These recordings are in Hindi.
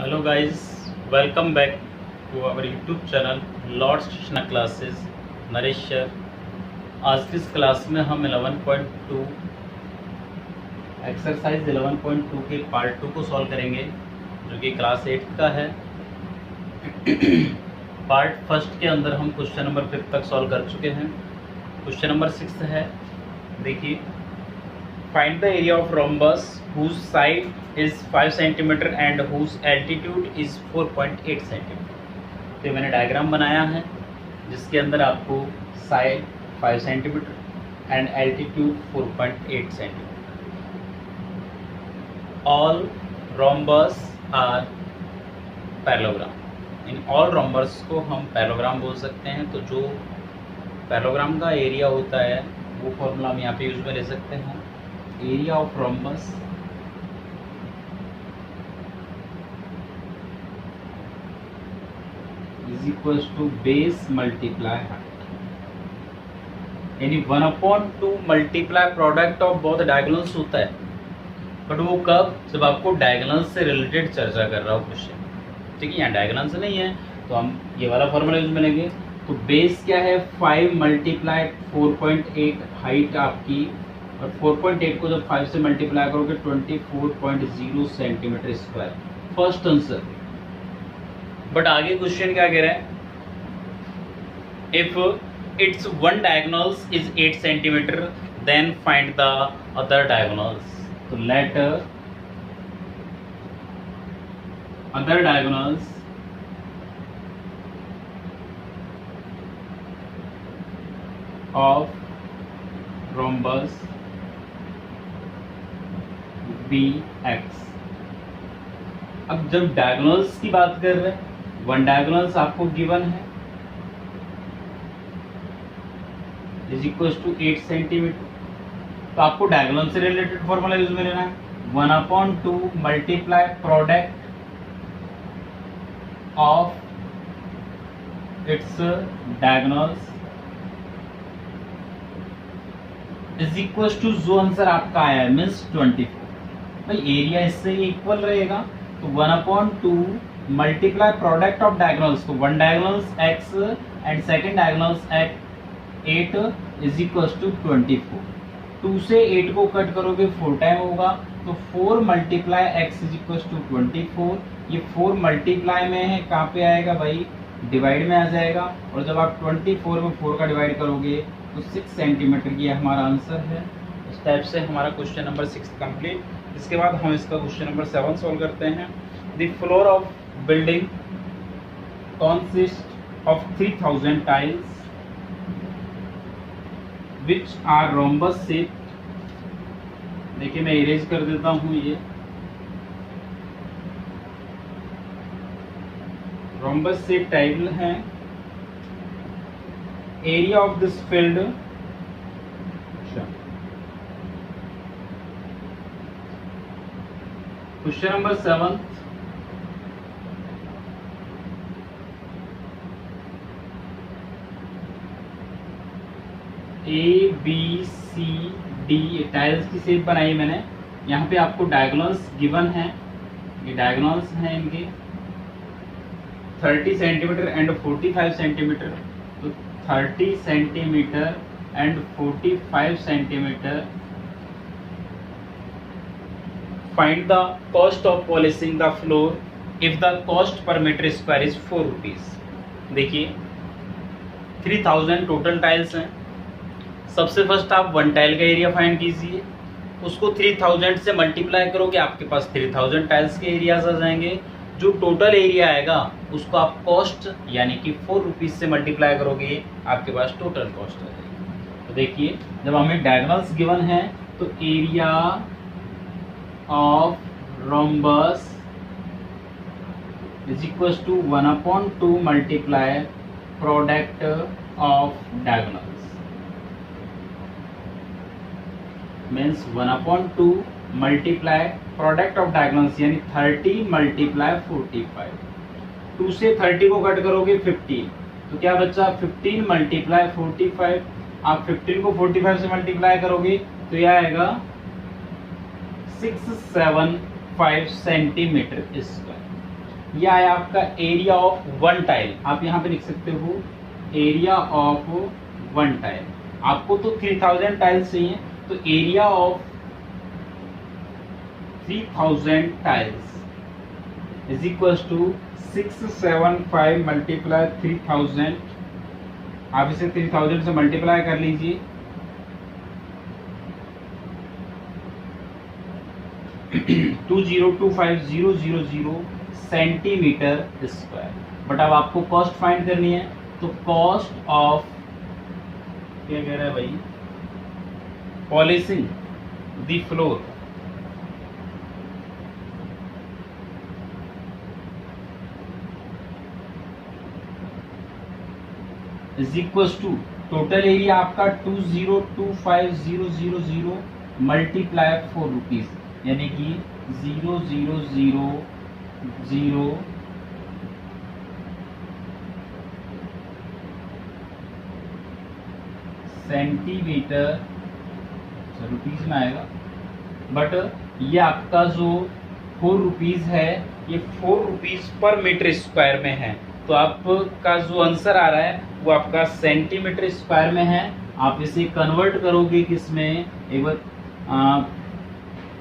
Hello guys, welcome back to our YouTube channel Lords Krishna classes Naresh sir. आज की इस क्लास में हम 11.2 एक्सरसाइज 11.2 के पार्ट 2 को सॉल्व करेंगे, जो कि क्लास 8 का है। पार्ट फर्स्ट के अंदर हम क्वेश्चन नंबर 5 तक सॉल्व कर चुके हैं। क्वेश्चन नंबर 6 है, देखिए, find the area of rhombus whose side is 5 cm and whose altitude is 4.8 cm। तो मैंने डायग्राम बनाया है जिसके अंदर आपको side 5 cm and altitude 4.8 cm। All rhombus are parallelogram. इन ऑल रोम्बस को हम पैरेललोग्राम बोल सकते हैं। तो जो पैरेललोग्राम का एरिया होता है वो फॉर्मूला हम यहाँ पे यूज में ले सकते हैं। Area of rhombus is equals to base multiply height, यानी 1/2 multiply product of both diagonals होता है। बट वो कब? जब आपको डायगोनल्स से रिलेटेड चर्चा कर रहा हो क्वेश्चन। ठीक है, यहाँ डायगोनल्स नहीं है तो हम ये वाला फॉर्मूला यूज में लेंगे। तो बेस क्या है? 5 मल्टीप्लाई 4.8 हाइट आपकी, और 4.8 को जब 5 से मल्टीप्लाई करोगे 24.0 centimetre square. First answer. But आगे क्वेश्चन क्या कह रहा है? If it's one diagonals is 8 centimetre then find the other diagonals. तो let other diagonals of rhombus be X. अब जब डायगोनल्स की बात कर रहे हैं, वन डायगोनल्स आपको गिवन है इज इक्वल टू 8 सेंटीमीटर। तो आपको डायगोनल से रिलेटेड फॉर्मूला यूज में लेना है। 1/2 multiply product of its diagonals is equal to जो आंसर आपका आया है मीन्स 24। भाई एरिया इससे इक्वल रहेगा, तो 1/2 मल्टीप्लाई प्रोडक्ट ऑफ डायगोनल्स। तो one diagonals x and second diagonals 8 is equal to 24। 2 से 8 को कट करोगे 4 टाइम होगा, तो 4 multiply x is equal to 24। ये 4 मल्टीप्लाई में है, कहाँ पे आएगा भाई? डिवाइड में आ जाएगा। और जब आप 24 में 4 का डिवाइड करोगे तो 6 सेंटीमीटर की हमारा आंसर है। इस टाइप से हमारा क्वेश्चन नंबर 6 कंप्लीट। इसके बाद हम इसका क्वेश्चन नंबर 7 सॉल्व करते हैं। The floor of building consist of 3000 tiles which are rhombus shaped. देखिए मैं इरेज कर देता हूं, ये रोम्बस शेप टाइल है। Area of this field, question number 7, ABCD tiles की शेप बनाई मैंने। यहाँ पे आपको डायगोनल्स गिवन है, ये डायगोनल्स हैं इनके 30 सेंटीमीटर एंड 45 सेंटीमीटर। तो 30 centimetre and 45 centimetre. Find the cost of polishing the floor if the cost per metre square is 4 rupees. देखिए 3000 टोटल टाइल्स हैं। सबसे फर्स्ट आप वन टाइल का एरिया फाइंड कीजिए, उसको 3000 से मल्टीप्लाई करोगे, आपके पास 3000 टाइल्स के एरियाज आ जाएंगे। जो टोटल एरिया आएगा उसको आप कॉस्ट यानी कि 4 रुपीज से मल्टीप्लाई करोगे, आपके पास टोटल कॉस्ट आ जाएगी। तो देखिए जब हमें डायगोनल्स गिवन है तो area of rhombus is equal to 1/2 multiply product of diagonals means 1/2 multiply product of diagonals यानी 30 मल्टीप्लाई 45। 2 से 30 को कट करोगे 15, तो क्या बच्चा? 15 मल्टीप्लाई 45। आप 15 को 45 से मल्टीप्लाई करोगे तो यह आएगा 675 सेंटीमीटर स्क्वायर। ये आया आपका एरिया ऑफ वन टाइल। आप यहाँ पे लिख सकते हो एरिया ऑफ वन टाइल। आपको तो 3000 टाइल्स चाहिए, तो area of 3000 tiles is equal to 675 multiply 3000। आप इसे 3000 से मल्टीप्लाई कर लीजिए, 2025,000 सेंटीमीटर स्क्वायर। बट अब आपको कॉस्ट फाइंड करनी है, तो कॉस्ट ऑफ क्या कह रहा है भाई, polishing the floor is equal to total area आपका 2025,000 मल्टीप्लाई 4 रुपीज, यानी कि 0,000 सेंटीमीटर रुपीज में आएगा। बट ये आपका जो 4 रुपीज है, ये 4 रुपीज पर मीटर स्क्वायर में है, तो आपका जो आंसर आ रहा है वो आपका सेंटीमीटर स्क्वायर में है। आप इसे कन्वर्ट करोगे किसमें, एक बार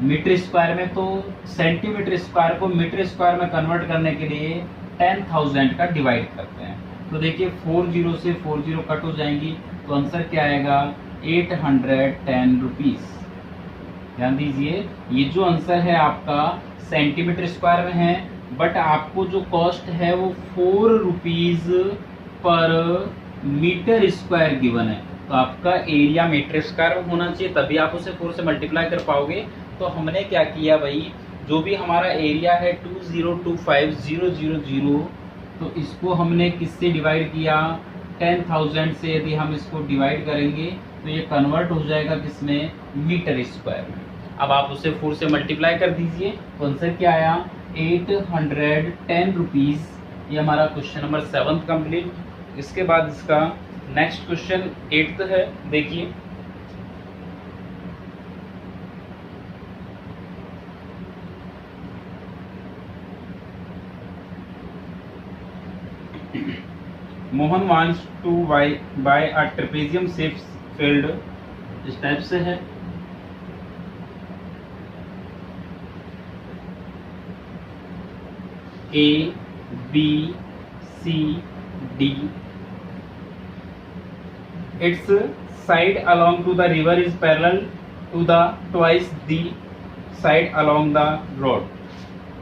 मीटर स्क्वायर में, तो सेंटीमीटर स्क्वायर को मीटर स्क्वायर में कन्वर्ट करने के लिए 10,000 का डिवाइड करते हैं। तो देखिए 40 से 40 कट हो जाएंगी, तो आंसर क्या आएगा 810 रुपीज। ध्यान दीजिए, ये जो आंसर है आपका सेंटीमीटर स्क्वायर में है, बट आपको जो कॉस्ट है वो 4 rupees per metre square given है। तो आपका एरिया मीटर स्क्वायर में होना चाहिए, तभी आप उसे 4 से मल्टीप्लाई कर पाओगे। तो हमने क्या किया भाई, जो भी हमारा एरिया है 2025,000, तो इसको हमने किससे डिवाइड किया, 10,000 से। यदि हम इसको डिवाइड करेंगे तो ये कन्वर्ट हो जाएगा किसमें, मीटर स्क्वायर में। अब आप उसे 4 से मल्टीप्लाई कर दीजिए, तो आंसर क्या आया 810 रुपीज। ये हमारा क्वेश्चन नंबर 7 कंप्लीट। इसके बाद इसका नेक्स्ट क्वेश्चन 8th है, देखिए Mohan wants to buy a trapezium shape field. इस टाइप से है, A, B, C, D. Its side along to the river is parallel to the twice the side along the road.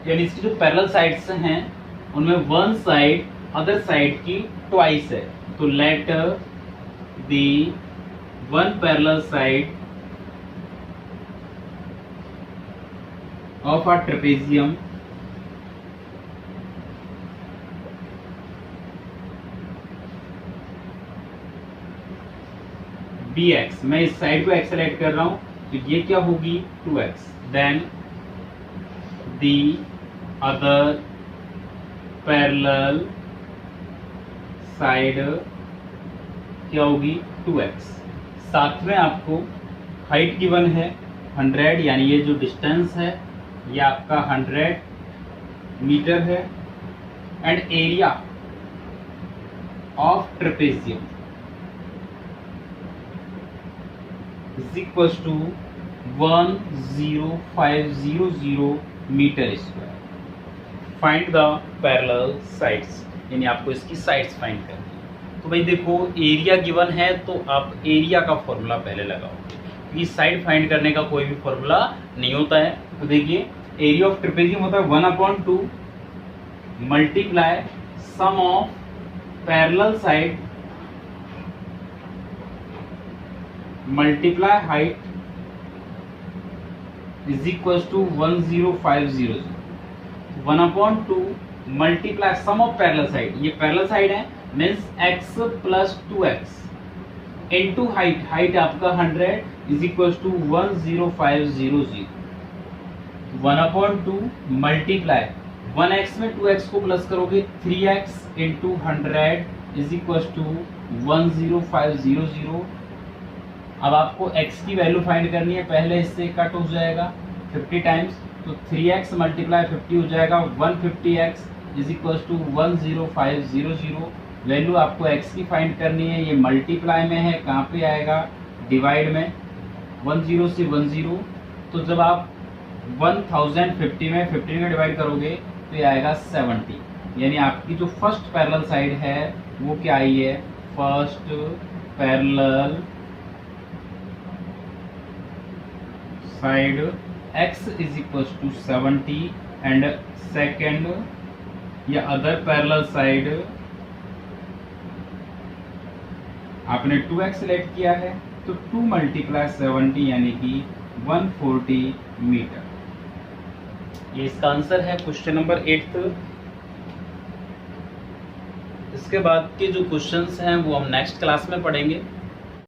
यानी इसकी जो पैरेलल साइड्स हैं उनमें वन साइड अदर साइड की ट्वाइस है। तो let the one parallel side of a trapezium bx, मैं इस साइड को x सेलेक्ट कर रहा हूं, तो ये क्या होगी 2x। Then the other parallel side क्या होगी 2x। साथ में आपको हाइट गिवन है 100, यानी ये जो डिस्टेंस है ये आपका 100 मीटर है। And area of trapezium is equals to 10500 metre square. Find the parallel sides, यानी आपको इसकी साइड्स फाइंड करनी है। तो भाई देखो एरिया गिवन है, तो आप एरिया का फॉर्मूला पहले लगाओगे, क्योंकि साइड फाइंड करने का कोई भी फॉर्मूला नहीं होता है। तो देखिए एरिया ऑफ ट्रेपेजियम होता है 1/2 multiply sum of parallel side multiply height is equal to 10500। 1/2 multiply sum of parallel side, ये पैरेलल साइड है means x plus 2x into height, height आपका 100 is equal to 10500। 1/2 multiply 1x में 2x को प्लस करोगे 3x into 100 is equal to 10500। अब आपको x की वैल्यू फाइंड करनी है, पहले इससे कट हो जाएगा 50 टाइम्स, तो 3x मल्टीप्लाई 50 हो जाएगा 150x is equal to 10500। Value आपको x की फाइंड करनी है, ये मल्टीप्लाई में है, कहाँ पे आएगा, डिवाइड में, 10 से 10। तो जब आप 1050 में 15 में डिवाइड करोगे तो ये आएगा 70, यानी आपकी जो फर्स्ट पैरेलल साइड है वो क्या आई है, first parallel side x is equal to 70 and second या अदर पैरेलल साइड आपने 2x सिलेक्ट किया है, तो 2 मल्टीप्लाई 70 यानी कि 140 मीटर। ये इसका आंसर है क्वेश्चन नंबर 8। इसके बाद के जो क्वेश्चंस हैं वो हम नेक्स्ट क्लास में पढ़ेंगे।